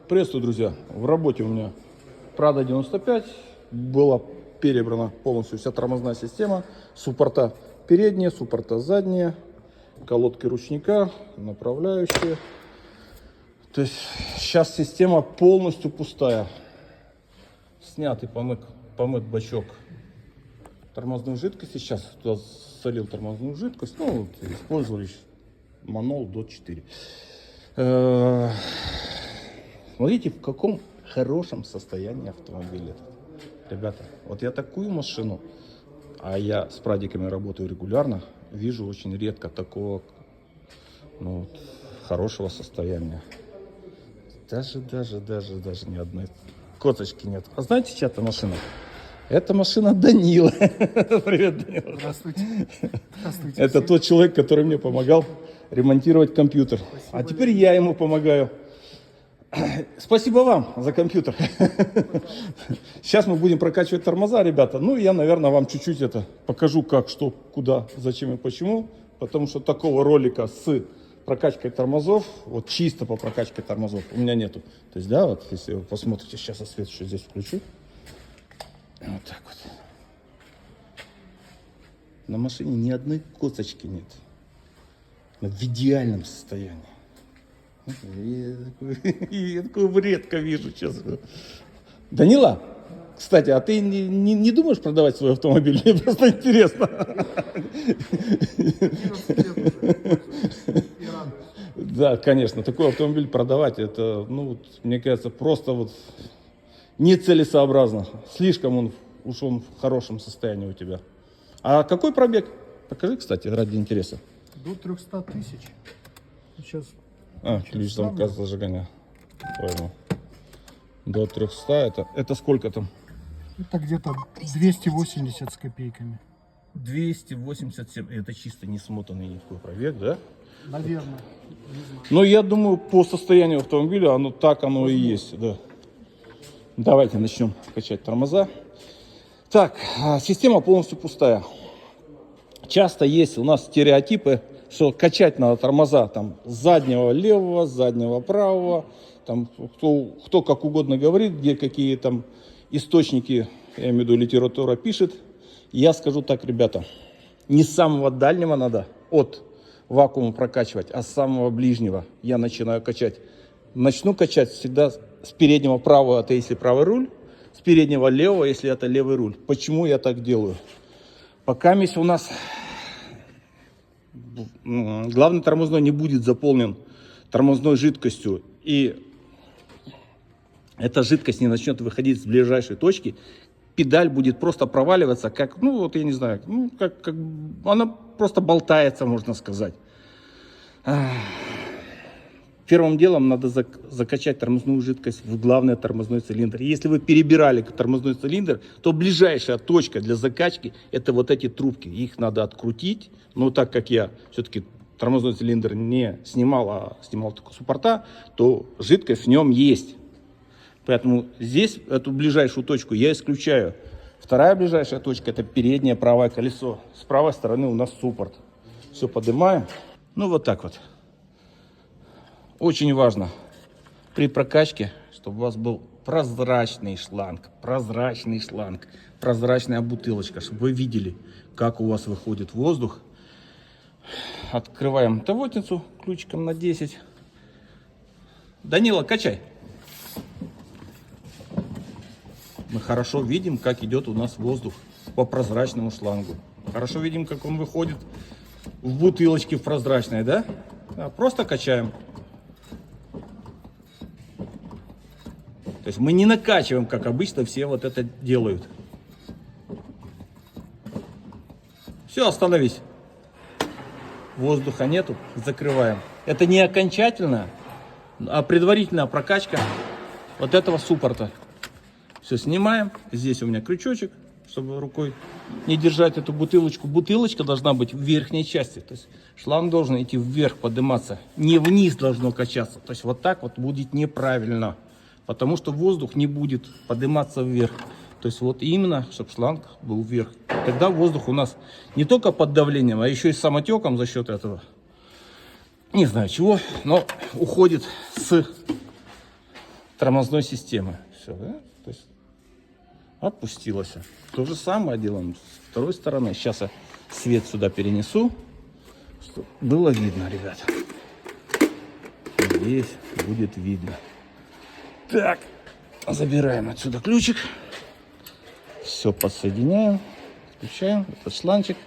Приветствую, друзья! В работе у меня Prado 95. Была перебрана полностью вся тормозная система. Суппорта передние, суппорта задние, колодки ручника, направляющие. То есть сейчас система полностью пустая. Снятый помыт бачок тормозной жидкости. Сейчас туда солил тормозную жидкость. Ну, вот, использовали манол DOT 4. Смотрите, в каком хорошем состоянии автомобиль этот. Ребята, вот я такую машину, а я с прадиками работаю регулярно, вижу очень редко такого, ну, хорошего состояния. Даже ни одной косточки нет. А знаете, чья это машина? Это машина Данила. Привет, Данила. Здравствуйте. Здравствуйте. Это тот человек, который мне помогал ремонтировать компьютер. Спасибо, а теперь я ему помогаю. Спасибо вам за компьютер. Сейчас мы будем прокачивать тормоза, ребята. Ну, я, наверное, вам чуть-чуть это покажу, как, что, куда, зачем и почему. Потому что такого ролика с прокачкой тормозов, вот чисто по прокачке тормозов, у меня нету. То есть, да, вот, если вы посмотрите, сейчас я свет еще здесь включу. Вот так вот. На машине ни одной косточки нет. В идеальном состоянии. Я такое редко вижу, честно. Данила, кстати, а ты не думаешь продавать свой автомобиль? Мне просто интересно. Да, конечно, такой автомобиль продавать, это, ну, мне кажется, просто вот нецелесообразно. Слишком он в хорошем состоянии у тебя. А какой пробег? Покажи, кстати, ради интереса. До 300 тысяч. Сейчас. Ключ замка зажигания. Понял. До 300 это сколько там? Это где-то 280 с копейками. 287. Это чисто не смотанный никакой пробег, да? Наверное. Но я думаю, по состоянию автомобиля оно и есть, да. Давайте начнем качать тормоза. Так, система полностью пустая. Часто есть у нас стереотипы, что качать надо тормоза там заднего левого, заднего правого, там кто как угодно говорит, где какие там источники, я имею в виду литература пишет. Я скажу так, ребята, не с самого дальнего надо от вакуума прокачивать, а с самого ближнего я начинаю качать. Начну качать всегда с переднего правого, это если правый руль, с переднего левого, если это левый руль. Почему я так делаю? Пока у нас главный тормозной не будет заполнен тормозной жидкостью, и эта жидкость не начнет выходить с ближайшей точки, педаль будет просто проваливаться, как, ну вот я не знаю, ну как она просто болтается, можно сказать. Первым делом надо закачать тормозную жидкость в главный тормозной цилиндр. Если вы перебирали тормозной цилиндр, то ближайшая точка для закачки это вот эти трубки. Их надо открутить. Но так как я все-таки тормозной цилиндр не снимал, а снимал только суппорта, то жидкость в нем есть. Поэтому здесь эту ближайшую точку я исключаю. Вторая ближайшая точка это переднее правое колесо. С правой стороны у нас суппорт. Все поднимаем. Ну вот так вот. Очень важно при прокачке, чтобы у вас был прозрачный шланг, прозрачная бутылочка, чтобы вы видели, как у вас выходит воздух. Открываем тавотницу ключиком на 10. Данила, качай. Мы хорошо видим, как идет у нас воздух по прозрачному шлангу. Хорошо видим, как он выходит в бутылочке в прозрачной, да? Да, просто качаем. То есть мы не накачиваем, как обычно все вот это делают. Все, остановись. Воздуха нету, закрываем. Это не окончательная, а предварительная прокачка вот этого суппорта. Все, снимаем. Здесь у меня крючочек, чтобы рукой не держать эту бутылочку. Бутылочка должна быть в верхней части. То есть шланг должен идти вверх, подниматься. Не вниз должно качаться. То есть вот так вот будет неправильно. Потому что воздух не будет подниматься вверх. То есть вот именно, чтобы шланг был вверх. Тогда воздух у нас не только под давлением, а еще и самотеком за счет этого. Не знаю чего, но уходит с тормозной системы. Все, да? То есть отпустилось. То же самое делаем с второй стороны. Сейчас я свет сюда перенесу, чтобы было видно, ребят. Здесь будет видно. Так, забираем отсюда ключик. Все подсоединяем. Включаем этот шланчик.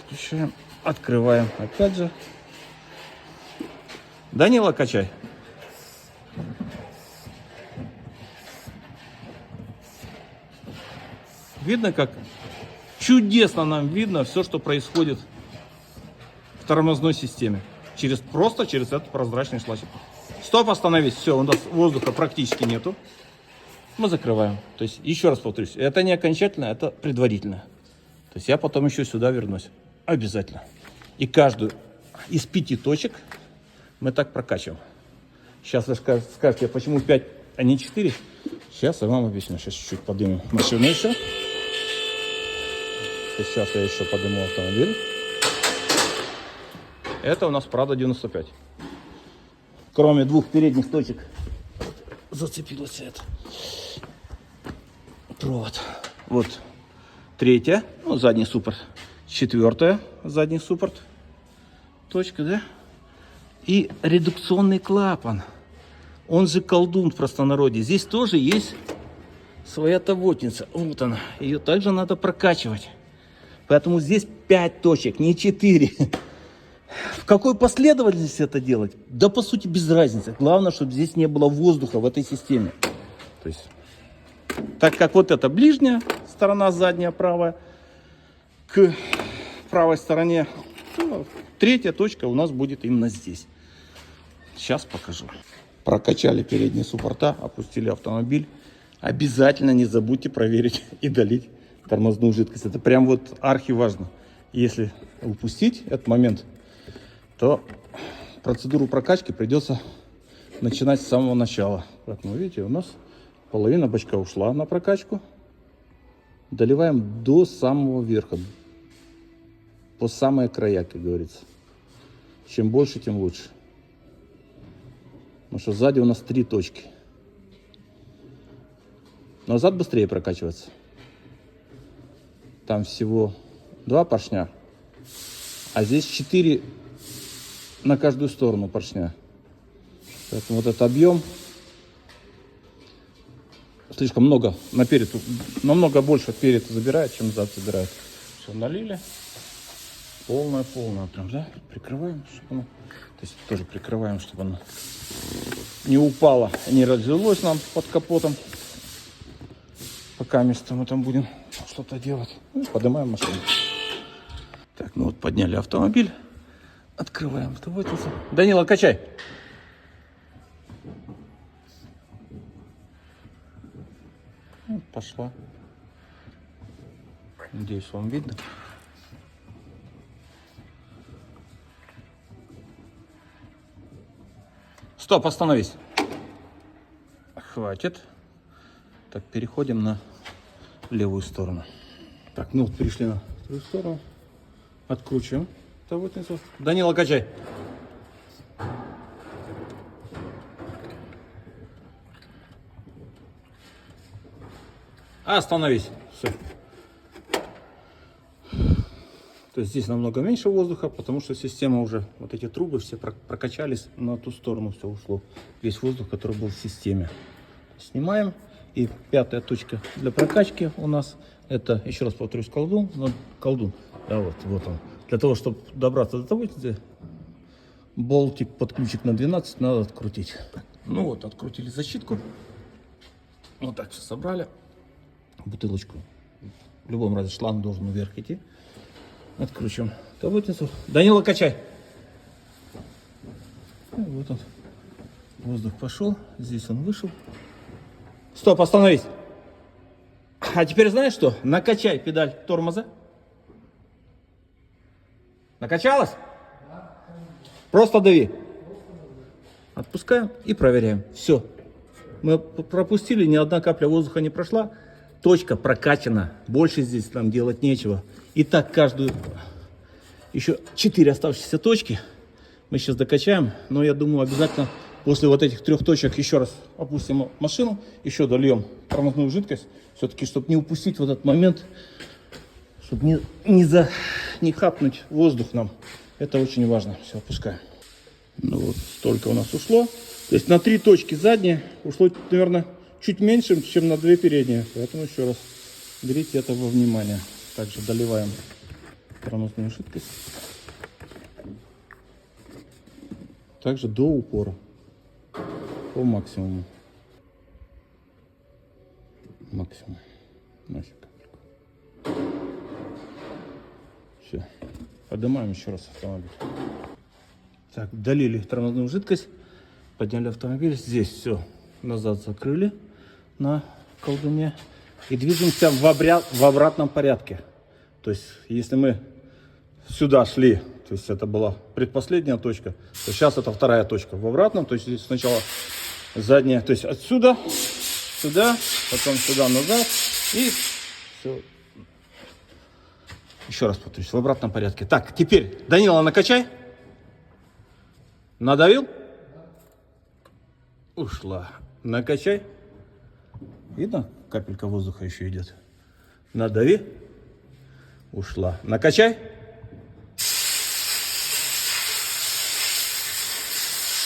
Включаем. Открываем. Опять же. Данила, качай. Видно, как чудесно нам видно все, что происходит в тормозной системе. Просто через этот прозрачный шлачок. Стоп, остановись. Все, у нас воздуха практически нету. Мы закрываем. То есть, еще раз повторюсь, это не окончательно, это предварительно. То есть, я потом еще сюда вернусь. Обязательно. И каждую из 5 точек мы так прокачиваем. Сейчас вы скажете, почему 5, а не 4? Сейчас я вам объясню. Сейчас чуть-чуть поднимем машину еще. Сейчас я еще подниму автомобиль. Это у нас Prado 95. Кроме 2 передних точек зацепилось это. Провод. Вот 3-я, ну, задний суппорт. 4-я, задний суппорт. Точка, да? И редукционный клапан. Он же колдун в простонародье. Здесь тоже есть своя тавотница. Вот она. Ее также надо прокачивать. Поэтому здесь 5 точек, не 4. В какой последовательности это делать? Да, по сути, без разницы. Главное, чтобы здесь не было воздуха в этой системе. То есть, так как вот эта ближняя сторона, задняя правая, к правой стороне, то 3-я точка у нас будет именно здесь. Сейчас покажу. Прокачали передние суппорта, опустили автомобиль. Обязательно не забудьте проверить и долить тормозную жидкость. Это прям вот архиважно. Если упустить этот момент, то процедуру прокачки придется начинать с самого начала. Поэтому, видите, у нас половина бачка ушла на прокачку. Доливаем до самого верха. По самые края, как говорится. Чем больше, тем лучше. Потому что сзади у нас 3 точки. Назад быстрее прокачивается. Там всего 2 поршня. А здесь 4 на каждую сторону поршня. Поэтому вот этот объем слишком много наперед, намного больше вперед забирает, чем зад забирает. Все, налили. Полная прям, да? Прикрываем, чтобы оно, то есть тоже прикрываем, чтобы оно не упало, не разлилось нам под капотом. Пока мы там будем что-то делать. Ну, поднимаем машину. Так, ну вот подняли автомобиль. Открываем автоводицу. Данила, качай. Вот, пошла. Надеюсь, вам видно. Стоп, остановись. Хватит. Так, переходим на левую сторону. Так, ну вот перешли на вторую сторону. Откручиваем тавотницу. Данила, качай. Остановись. Все. То есть здесь намного меньше воздуха, потому что система уже, вот эти трубы все прокачались, на ту сторону все ушло. Весь воздух, который был в системе. Снимаем. И 5-я точка для прокачки у нас, это, еще раз повторюсь, колдун. Да, вот он. Для того, чтобы добраться до того, болтик под ключик на 12 надо открутить. Ну вот, открутили защитку. Вот так все собрали. Бутылочку. В любом разе шланг должен вверх идти. Откручиваем тавотницу. Данила, качай. И вот он. Воздух пошел. Здесь он вышел. Стоп, остановись. А теперь знаешь что? Накачай педаль тормоза. Накачалась? Просто дави. Отпускаем и проверяем. Все. Мы пропустили, ни одна капля воздуха не прошла. Точка прокачана. Больше здесь нам делать нечего. И так каждую... Еще 4 оставшиеся точки мы сейчас докачаем. Но я думаю, обязательно После вот этих 3 точек еще раз опустим машину, еще дольем тормозную жидкость, все-таки, чтобы не упустить вот этот момент, чтобы не хапнуть воздух нам. Это очень важно. Все, опускаем. Ну вот, столько у нас ушло. То есть на 3 точки задние ушло, наверное, чуть меньше, чем на 2 передние. Поэтому еще раз берите это во внимание. Также доливаем тормозную жидкость. Также до упора. По максимуму. Максимум. Нафиг. Все. Поднимаем еще раз автомобиль. Так, долили тормозную жидкость. Подняли автомобиль. Здесь все назад закрыли на колдуне. И движемся в обратном порядке. То есть, если мы сюда шли, то есть это была предпоследняя точка, то сейчас это вторая точка в обратном. То есть здесь сначала задняя, то есть отсюда, сюда, потом сюда, назад. И все. Еще раз повторюсь, в обратном порядке. Так, теперь, Данила, накачай. Надавил? Ушла. Накачай. Видно, капелька воздуха еще идет. Надави. Ушла. Накачай.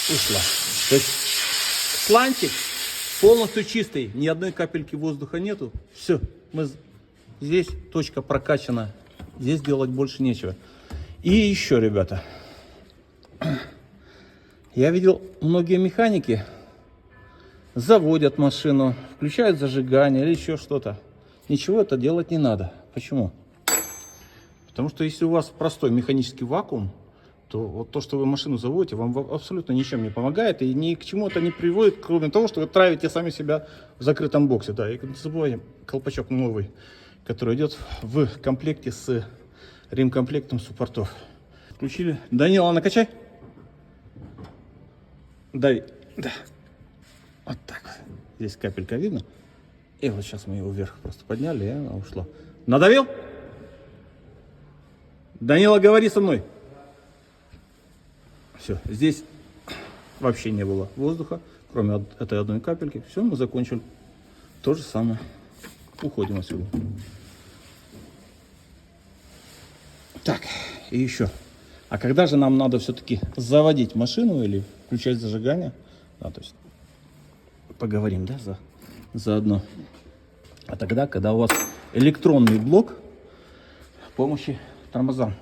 Ушла. То есть сланчик полностью чистый. Ни одной капельки воздуха нету. Все. Здесь точка прокачана. Здесь делать больше нечего. И еще, ребята. Я видел, многие механики заводят машину, включают зажигание или еще что-то. Ничего это делать не надо. Почему? Потому что если у вас простой механический вакуум, то вот то, что вы машину заводите, вам абсолютно ничем не помогает и ни к чему это не приводит, кроме того, что вы травите сами себя в закрытом боксе. Да, и не забываем колпачок новый, который идет в комплекте с ремкомплектом суппортов. Включили. Данила, накачай. Дави. Да. Вот так вот. Здесь капелька видно. И вот сейчас мы его вверх просто подняли, и она ушла. Надавил? Данила, говори со мной. Все, здесь вообще не было воздуха, кроме этой одной капельки. Все, мы закончили. То же самое. Уходим отсюда. Так, и еще. А когда же нам надо все-таки заводить машину или включать зажигание? Да, то есть поговорим, да, заодно. А тогда, когда у вас электронный блок помощи тормозам.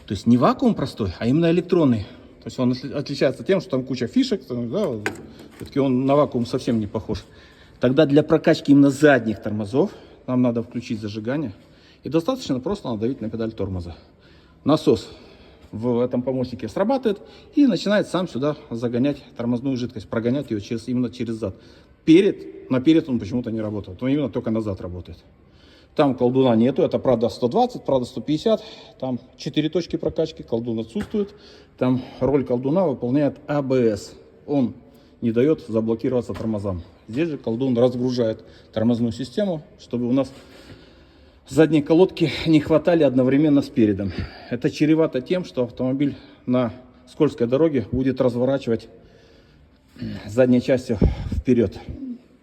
То есть не вакуум простой, а именно электронный. То есть он отличается тем, что там куча фишек, да, все-таки он на вакуум совсем не похож. Тогда для прокачки именно задних тормозов нам надо включить зажигание. И достаточно просто надавить на педаль тормоза. Насос в этом помощнике срабатывает и начинает сам сюда загонять тормозную жидкость, прогонять ее именно через зад. Наперед он почему-то не работает, он именно только назад работает. Там колдуна нету, это Prado 120, Prado 150, там 4 точки прокачки, колдун отсутствует. Там роль колдуна выполняет ABS, он не дает заблокироваться тормозам. Здесь же колдун разгружает тормозную систему, чтобы у нас задние колодки не хватали одновременно с передом. Это чревато тем, что автомобиль на скользкой дороге будет разворачивать задней частью вперед.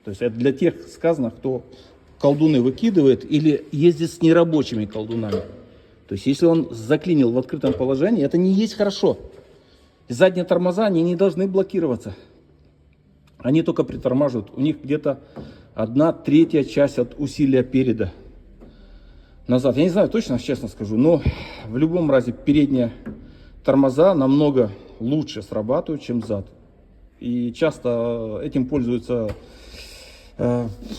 То есть это для тех сказано, кто колдуны выкидывает или ездит с нерабочими колдунами. То есть если он заклинил в открытом положении, это не есть хорошо. Задние тормоза, они не должны блокироваться. Они только притормаживают. У них где-то 1/3 часть от усилия переда назад. Я не знаю точно, честно скажу, но в любом разе передние тормоза намного лучше срабатывают, чем зад. И часто этим пользуются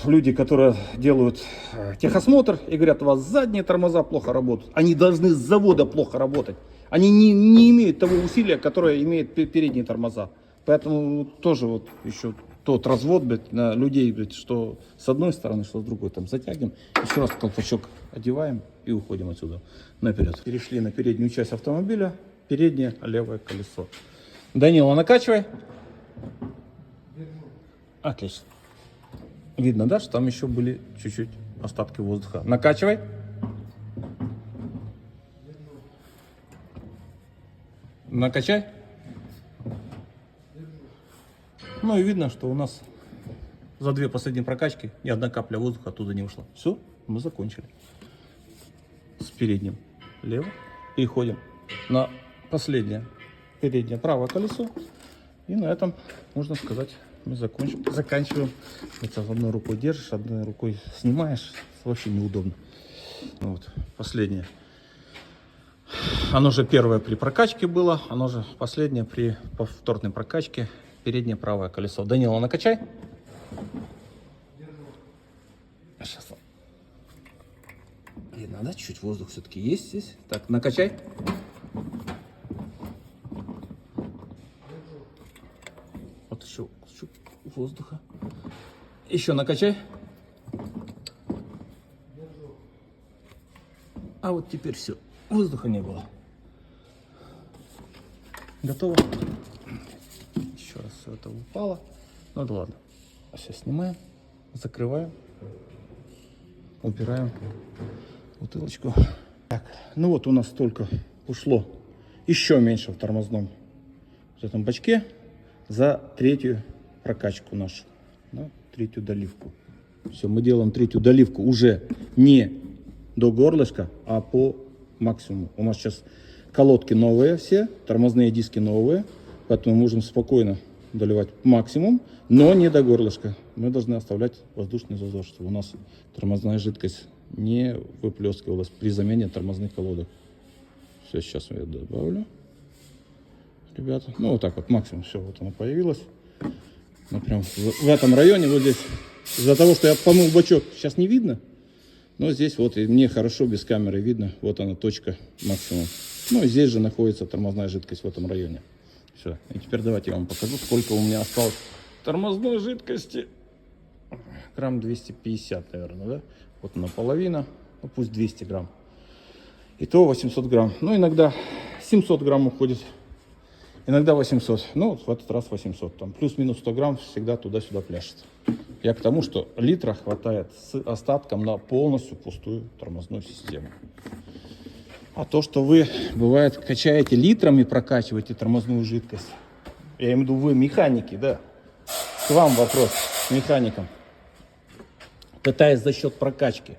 люди, которые делают техосмотр и говорят, у вас задние тормоза плохо работают. Они должны с завода плохо работать. Они не имеют того усилия, которое имеют передние тормоза. Поэтому тоже вот еще тот развод, блядь, на людей, блядь, что с одной стороны, что с другой. Там затягиваем, еще раз колпачок одеваем и уходим отсюда наперед. Перешли на переднюю часть автомобиля, переднее левое колесо. Данила, накачивай. Отлично. Видно, да, что там еще были чуть-чуть остатки воздуха. Накачивай. Накачай. Ну и видно, что у нас за 2 последние прокачки ни одна капля воздуха оттуда не ушла. Все, мы закончили. С передним лево. Переходим на последнее переднее правое колесо. И на этом, можно сказать, мы заканчиваем. Это одной рукой держишь, одной рукой снимаешь. Вообще неудобно. Вот, последнее. Оно же первое при прокачке было, оно же последнее при повторной прокачке. Переднее правое колесо. Данила, накачай. Сейчас. Блин, надо чуть воздух все-таки есть здесь. Так, накачай. Вот еще чуть воздуха. Еще накачай. А вот теперь все. Воздуха не было. Готово. Еще раз все это упало. Ну да ладно. Сейчас снимаем, закрываем, убираем бутылочку. Так, ну вот у нас только ушло еще меньше в тормозном в этом бачке за третью прокачку нашу, да, третью доливку. Все, мы делаем третью доливку уже не до горлышка, а по максимуму. У нас сейчас колодки новые все, тормозные диски новые, поэтому мы можем спокойно доливать максимум, но не до горлышка. Мы должны оставлять воздушный зазор, чтобы у нас тормозная жидкость не выплескивалась при замене тормозных колодок. Все, сейчас я добавлю, ребята. Ну вот так вот максимум, все, вот она появилась. Ну, прям в этом районе, вот здесь, из-за того, что я помыл бачок, сейчас не видно. Но здесь вот и мне хорошо без камеры видно, вот она точка максимум. Ну и здесь же находится тормозная жидкость в этом районе. Все, и теперь давайте я вам покажу, сколько у меня осталось тормозной жидкости. Грамм 250, наверное, да? Вот наполовину, ну пусть 200 грамм. И то 800 грамм. Ну иногда 700 грамм уходит, иногда 800. Ну вот в этот раз 800. Там плюс-минус 100 грамм всегда туда-сюда пляшет. Я к тому, что литра хватает с остатком на полностью пустую тормозную систему. А то, что вы, бывает, качаете литрами, прокачиваете тормозную жидкость, я имею в виду вы механики, да, к вам вопрос, к механикам, пытаясь за счет прокачки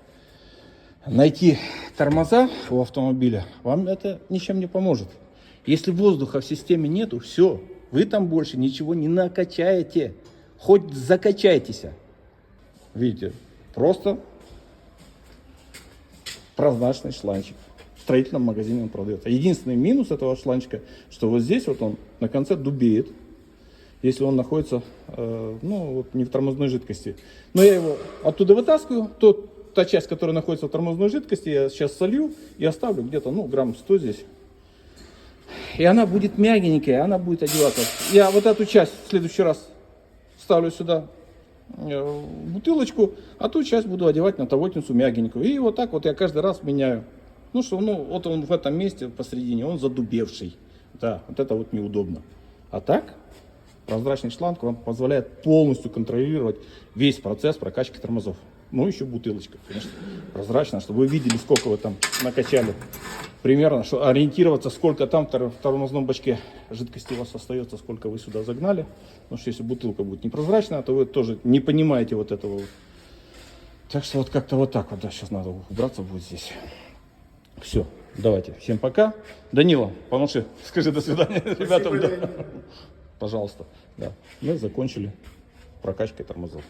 найти тормоза у автомобиля, вам это ничем не поможет. Если воздуха в системе нету, все, вы там больше ничего не накачаете, хоть закачайтесь. Видите, просто прозрачный шланчик. В строительном магазине он продается. Единственный минус этого шланчика, что вот здесь вот он на конце дубеет, если он находится ну, вот не в тормозной жидкости. Но я его оттуда вытаскиваю, та часть, которая находится в тормозной жидкости, я сейчас солью и оставлю где-то, ну, грамм 100 здесь. И она будет мягенькая, она будет одеваться. Я вот эту часть в следующий раз ставлю сюда в бутылочку, а ту часть буду одевать на тавотницу мягенькую. И вот так вот я каждый раз меняю. Ну что, ну вот он в этом месте посередине, он задубевший. Да, вот это вот неудобно. А так, прозрачный шланг вам позволяет полностью контролировать весь процесс прокачки тормозов. Ну еще бутылочка, конечно, прозрачная, чтобы вы видели, сколько вы там накачали. Примерно, что ориентироваться, сколько там в тормозном бачке жидкости у вас остается, сколько вы сюда загнали. Потому что если бутылка будет непрозрачная, то вы тоже не понимаете вот этого вот. Так что вот как-то вот так вот, да, сейчас надо убраться будет здесь. Все, давайте, всем пока. Данила, помолчи, скажи до свидания ребятам. Да. Пожалуйста. Да. Мы закончили прокачкой тормозов.